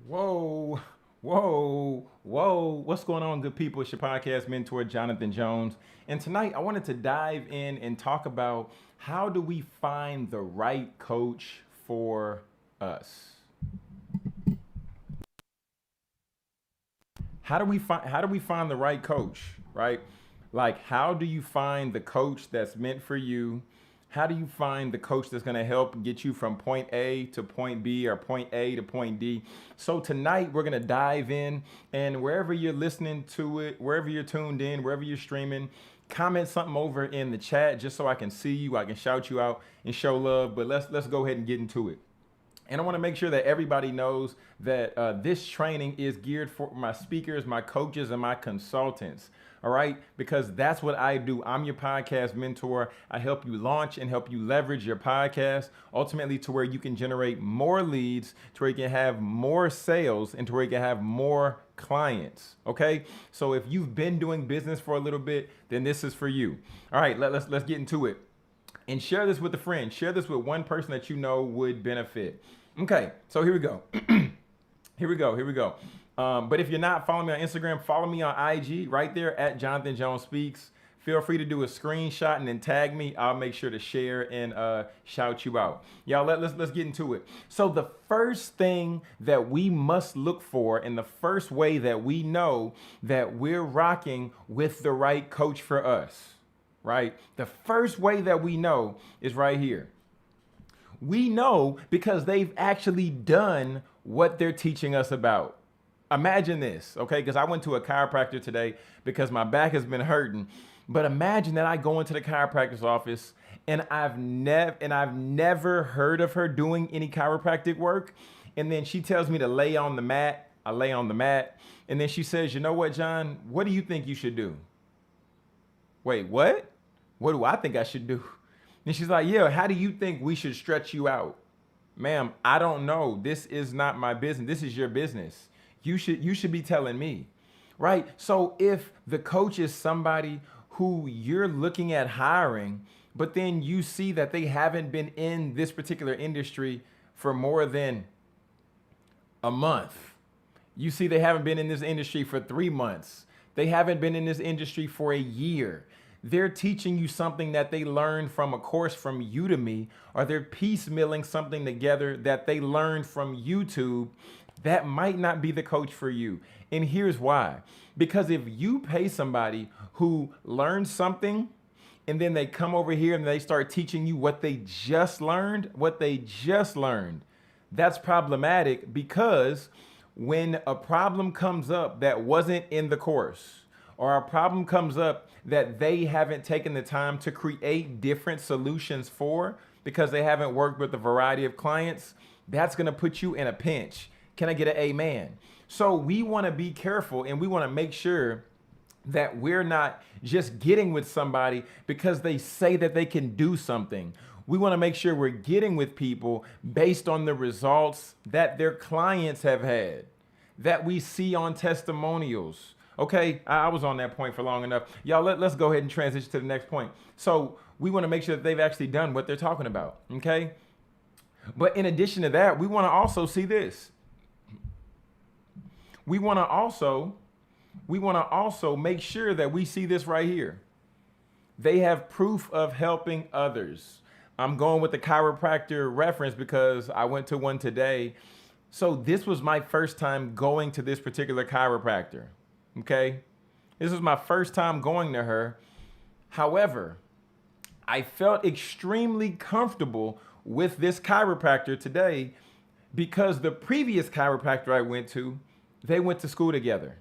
Whoa, whoa. What's going on, good people? It's your podcast mentor, Jonathan Jones. And tonight I wanted to dive in and talk about how do we find the right coach for us? How do we find the right coach, right? Like how do you find the coach that's meant for you? How do you find the coach that's going to help get you from point A to point B or point A to point D? So tonight we're going to dive in, and wherever you're listening to it, wherever you're tuned in, wherever you're streaming, comment something over in the chat just so I can see you, I can shout you out and show love. But let's go ahead and get into it. And I want to make sure that everybody knows that this training is geared for my speakers, my coaches, and my consultants. All right, because that's what I do. I'm your podcast mentor. I help you launch and help you leverage your podcast ultimately to where you can generate more leads, to where you can have more sales, and to where you can have more clients. Okay, so if you've been doing business for a little bit, then this is for you. All right, let's get into it. And share this with a friend. Share this with one person that you know would benefit. Okay, so here we go. Here we go. But if you're not following me on Instagram, follow me on IG right there at Jonathan Jones Speaks. Feel free to do a screenshot and then tag me. I'll make sure to share and shout you out. Y'all, let's get into it. So the first thing that we must look for, and the first way that we know that we're rocking with the right coach for us, right? The first way that we know is right here. We know because they've actually done what they're teaching us about. Imagine this, okay? Because I went to a chiropractor today because my back has been hurting. But imagine that I go into the chiropractor's office and I've never heard of her doing any chiropractic work. And then she tells me to lay on the mat. I lay on the mat. And then she says, "You know what, John? What do you think you should do?" Wait, what? What do I think I should do? And she's like, "Yeah, how do you think we should stretch you out?" Ma'am, I don't know. This is not my business. This is your business. You should be telling me, right? So if the coach is somebody who you're looking at hiring, but then you see that they haven't been in this particular industry for more than a month. You see they haven't been in this industry for 3 months. They haven't been in this industry for a year. They're teaching you something that they learned from a course from Udemy, or they're piecemealing something together that they learned from YouTube. That might not be the coach for you. And here's why. Because if you pay somebody who learned something and then they come over here and they start teaching you what they just learned, that's problematic, because when a problem comes up that wasn't in the course, or a problem comes up that they haven't taken the time to create different solutions for because they haven't worked with a variety of clients, that's going to put you in a pinch. Can I get an amen? So we want to be careful, and we want to make sure that we're not just getting with somebody because they say that they can do something. We want to make sure we're getting with people based on the results that their clients have had, that we see on testimonials. Okay, I was on that point for long enough. Y'all, let's go ahead and transition to the next point. So we want to make sure that they've actually done what they're talking about, okay? But in addition to that, we want to also see this. We want to also make sure that we see this right here. They have proof of helping others. I'm going with the chiropractor reference because I went to one today. So this was my first time going to this particular chiropractor. Okay, this is my first time going to her. However, I felt extremely comfortable with this chiropractor today because the previous chiropractor I went to, they went to school together.